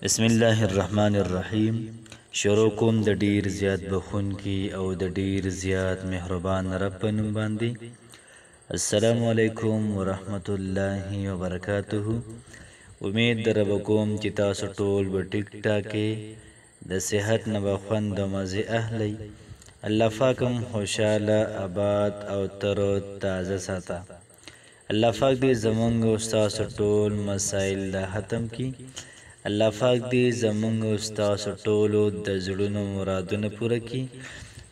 بسم الله الرحمن الرحیم. شروع کوم د ډیر زیات بخونکی او د ډیر زیات مهربان رب په نوم باندې. السلام علیکم ورحمت الله وبرکاته. امید در کوم چې تاسو ټول به ټیک ټاکې د صحت نه به خوند او مزې اهلی. الله پاکم خوشاله آباد او تر تازه ساته. الله پاک دې زمونږ او ستاسو ټول مسایل لا ختم کړي. الله پاک دې زمونږ او ستاسو ټولو د زړونو مرادونه پوره کړي.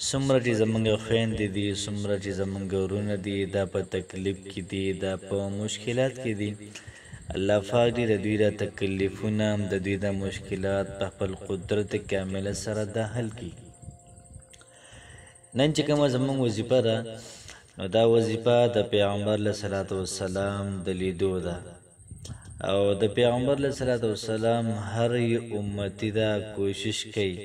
څومره چې زمونږ خویندې دي، څومره چې زمونږ ورونه دي، دا په تکلیف کې دي، دا په مشکلات کې دي، الله پاک دې د دوی د تکلیفونه، د دوی د مشکلات په خپل قدرت کامله سره دا حل کړي. نن چې کومه زمونږ وظیفه ده، نو دا وظیفه د پیغمبر علیه صلوات والسلام د لیدو ده، او د پیغمبر علیه صلوات والسلام هر امتی دا کوشش کوي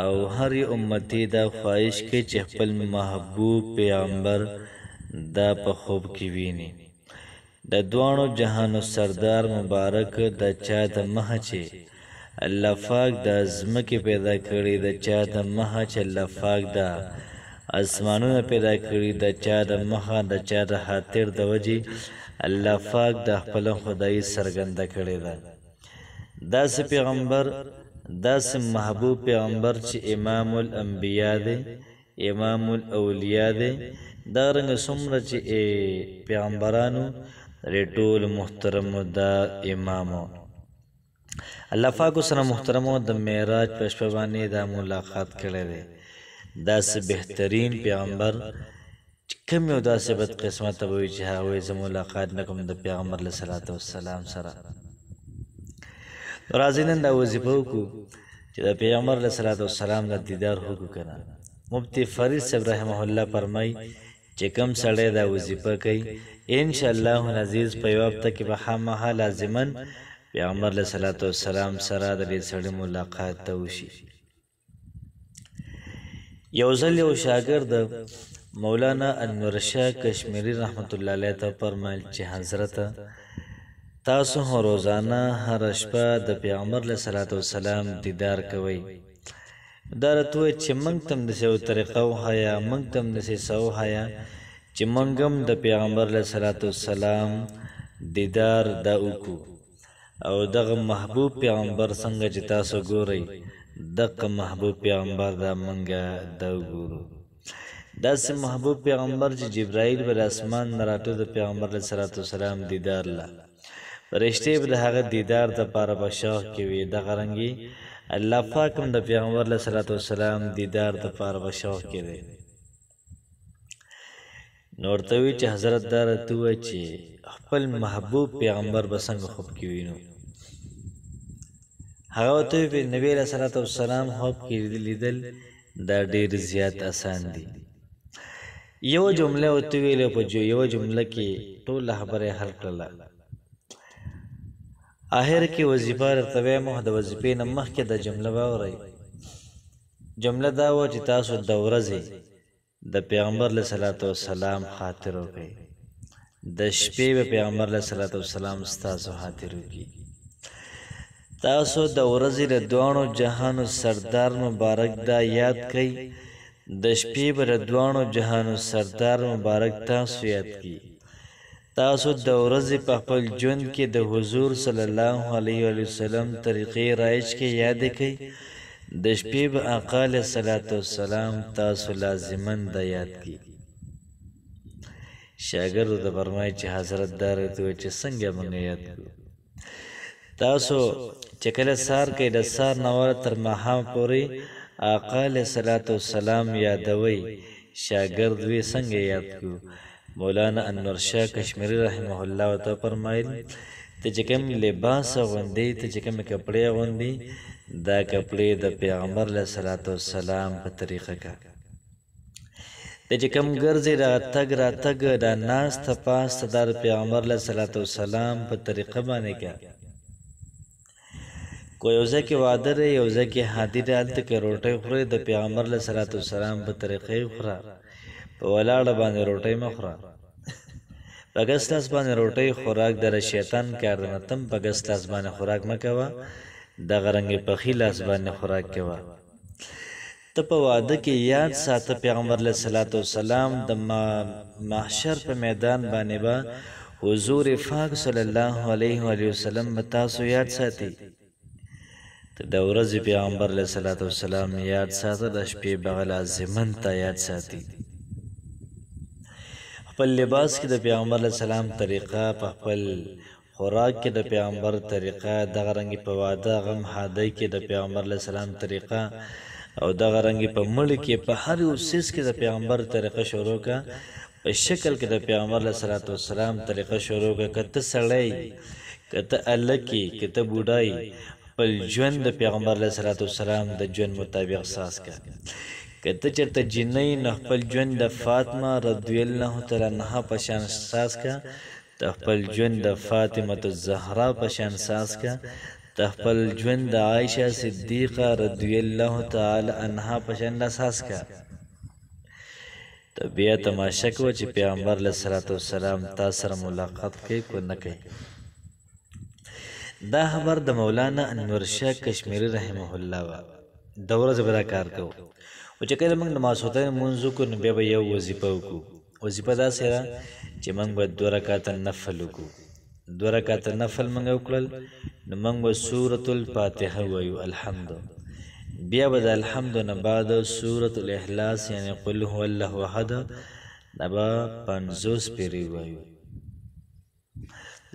او هر امتی دا خواهش کوي چې خپل محبوب پیغمبر دا په خوب کې ویني. د دوانو جهانو سردار مبارک د چا د مخه چې الله پاک د ځمکې پیدا کړي، د چا د مخه چې الله پاک د اسمانونه پیدا کړي، د چا د مخه د چا د خاطر د وجې الله پاک د خپل خدای څرګنده کړې ده. داسې پیغمبر، داسې محبوب پیغمبر چې امام الانبیا دی، امام الاولیاء دی. دا رنګه څومره چې پیغمبرانو لري ټول محترمو دا امامو. الله پاک سره محترمو د معراج په شپه باندې دا ملاقات کړی دی. داسې بهترین پیغمبر کم یو داسې بد قسمته به وي چې هغوی زه ملاقات نه کوم د پیغمبر علیه صلات وسلام سره. راځئ نن دا وظیفه وکړو چې د پیغمبر علیه صلات وسلام د دیدار وکړو که نه. مفتی فرید صاحب رحمه الله فرمایي چې کوم سړی دا وظیفه کوي، انشاءالله العزیز په یو هفته کې به خامخا لازما پیغمبر علیه صلات وسلام سره د دې سړي ملاقات ته وشي. یو ځل یو شاګرد مولانا انور شاه کشمیری رحمت الله علیه ته فرمایل چې حضرت تاسو روزانه هر شپه د پیغمبر علیه صلات وسلام دیدار کوئ. دا راته وویل چې موږ ته هم داسې یو طریقه وښایه، موږ ته هم داسې څه وښایه چې موږ هم د پیغمبر علیه صلات وسلام دیدار دا وکړو، او دغه محبوب پیغمبر څنګه چې تاسو ګورئ، دغه محبوب پیغمبر دا موږ دا وګورو. داسې محبوب پیغمبر چې جبرائیل به د اسمان نه راټو د پیغمبر علیه صلات وسلام دیدار له فرشتې به د هغه دیدار دپاره په شوق کې وي. دغه رنګې الله پاک هم د پیغمبر علیه صلات وسلام دیدار دپاره په شوق کې دی. نو ورته وایي چې حضرت دا راته ووایه چې خپل محبوب پیغمبر به څنګه خوب کې وینو. هغه ورته وایي نبي علیه صلات وسلام خوب کې لیدل دا ډېر زیات اسان دي. یو جمله ورته ویلې، په یوه جمله کې ټوله خبره یې حل کړله. آخر کې وظیفه درته وایم، د وظیفې نه مخکې د جمله واورئ. جمله دا وه چې تاسو د ورځې د پیغمبر علیه صلات وسلام خاطر وکړئ، د شپې به پیغمبر علیه صلات وسلام ستاسو خاطر وکړي. تاسو د ورځې د دواړو جهانو سردار مبارک دا یاد کړئ، د شپې به د دواړو جهانو سردار مبارک تاسو یاد کړي. تاسو د ورځې په خپل ژوند کې د حضور صلی الله علیه وسلم طریقې رایج کې یاد کړئ، د شپې به آقا علیه صلات وسلام تاسو لازما دا یاد کړي. شاګرد ورته فرمایي چې حضرت دا راته وایي چې څنګه موږ یاد کړو. تاسو چې کله سهار کوئ، د سهار نه تر ماښام پورې آقا علیه صلات وسلام یادوئ. شاګرد وی څنګه یاد کړو؟ مولانا انور شاه کشمیری رحمه الله ورته فرمایل ته چې کوم لباس اغوندې، ته چې کومې کپړې اغوندې، دا کپړې د پیغمبر علیه صلات وسلام په طریقه کا. ته چې کوم ګرځې راتګ راتګ دا ناسته پاسته دا د پیغمبر علیه صلات وسلام په طریقه باندې کا. کو یو ځای کې واده دی، یو ځای کې حادي دی، هلته کې روټۍ خورئ، د پیغمبر علیه صلات وسلام په طریقه یې وخوره. په ولاړه باندې روټۍ مه خوره. په ګس لاس باندې روټۍ خوراک د شیطان کار دی، نو ته هم په ګس لاس باندې خوراک مه کوه. دغه رنګې پخې لاس باندې خوراک کوه. ته په واده کې یاد ساته پیغمبر علیه الصلاة والسلام د محشر په میدان باندې به حضور پاک صلی الله علیه وسلم به تاسو یاد ساتي. ته د ورځې پیغمبر علیه الصلاة والسلام یاد ساته، د شپې به لازمن ته یاد ساتي. خپل لباس کې د پیغمبر علیه السلام طریقه، په خپل خوراک کې د پیغمبر طریقه، دغه رنګې په واده غم حادی کې د پیغمبر علیه السلام طریقه، او دغه رنګې په مړي کې په هر یو څیز کې د پیغمبر طریقه شروع کا. په شکل کې د پیغمبر علیه الصلاة والسلام طریقه شروع کا. که ته سړی، که ته هلکې، که ته بوډای، خپل ژوند د پیغمبر علیه الصلاة والسلام د ژوند مطابق ساز کا. که ته چېرته جنۍ، نو خپل ژوند د فاطمه رضی الله تعالی عنها په شان ساز کا. ته خپل ژوند د فاطمة الزهرا په شان ساز کا. ته خپل ژوند د عایشه صدیقه رضی الله تعالی عنها په شان اساس کا. ته بیا تماشه کوه چې پیغمبر علیه الصلاة والسلام تا سره ملاقات کوي که نه کوي. دا خبر د مولانا انور شاه کشمیری رحمه الله وه. د ورځې به دا کار کوو، خو چې کله موږ د ماسخوتن لمونځ وکړو نو بیا به یو وظیفه وکړو. وظیفه داسې ده چې موږ به 2 رکعته نفل وکړو. 2 رکعته نفل موږ وکړل نو موږ به سورة الفاتحه وایو، الحمد. بیا به د الحمد نه بعد سورة الاخلاص یعنی قل هو الله احد دا به 50 پیرې وایو.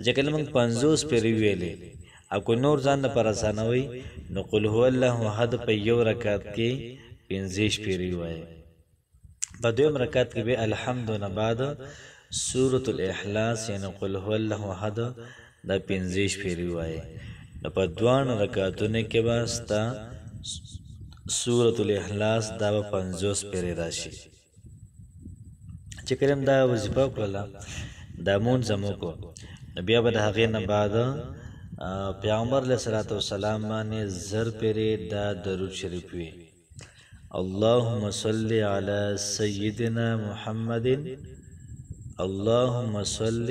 چې کله موږ 50 پیرې ویلې او که نور ځان لپاره اسانوي نو قل هو الله احد په یو رکعت کې 50 پیرې وایي. په دویم رکعت کې به الحمد نه بعد سورة الاخلاص یعنی قل هو الله احد دا 50 پیرې وایي. نو په دوان رکعتونو کې به ستا سورة الاخلاص دا به 50 پیرې راشي. چې کله دا وظیفه وکړله، دا مونځ هم وکړو، نو بیا به د هغې نه بعد پیغمبر علیه الصلاة والسلام باندې 1000 پیرې دا درود شریف وي. اللهم صل على سيدنا محمد، اللهم صل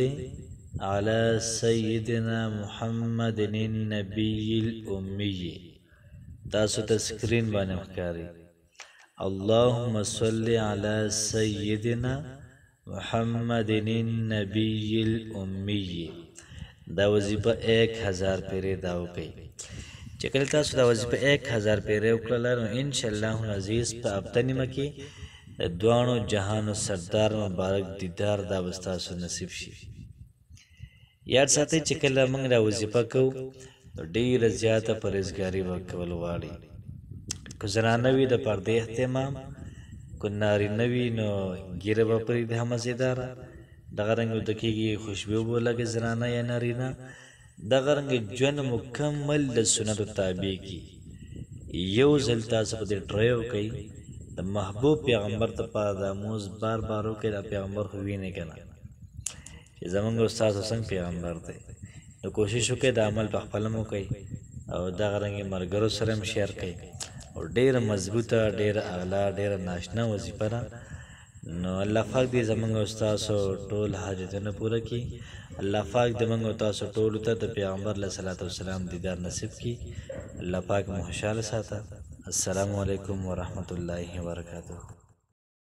على سيدنا محمد النبي الأمي. تاسو تسکرین باندې ښکاري اللهم صل على سيدنا محمد النبي الأمي. دا وظیفه 1000 پیرې دا وکړئ. چې کله تاسو دا وظیفه 1000 پیرې وکړله نو انشاءالله العزیز په هفته نیمه کې د دوانو جهانو سردار مبارک دیدار دا به ستاسو نصیب شي. یاد ساتئ چې کله موږ دا وظیفه کوو نو ډېره زیاته پرهیزګاري به کول غواړي. که زنانه وي د پردې اهتمام، که نارینه وي نو ږیره به پرېږدي مزېداره، دغه رنګ ورته کېږي خوشبو به ولګي زنانه یا نارینه. دغه رنګ ژوند مکمل د سنتو تابع کي. یو ځل تاسو په دې ټرای وکئ د محبوب پیغمبر دپاره دا مونځ بار بار وکئ. دا پیغمبر خو وینئ که نه چې زمونږ استاد څنګه پیغمبر دی، نو کوشش وکئ د عمل په خپله هم وکئ او دغه رنګې ملګرو سره هم شیر کئ. او ډېره مضبوطه، ډېره اعلی، ډېره ناشنا وظیفه ده. نو الله پاک دې زمونږ او ستاسو ټول حاجتونه پوره کړي. الله پاک دې موږ او تاسو ټولو ته د پیغمبر علیه الصلاة والسلام دیدار نصیب کړي. الله پاک مو خوشحاله ساته. السلام علیکم ورحمة الله وبرکاته.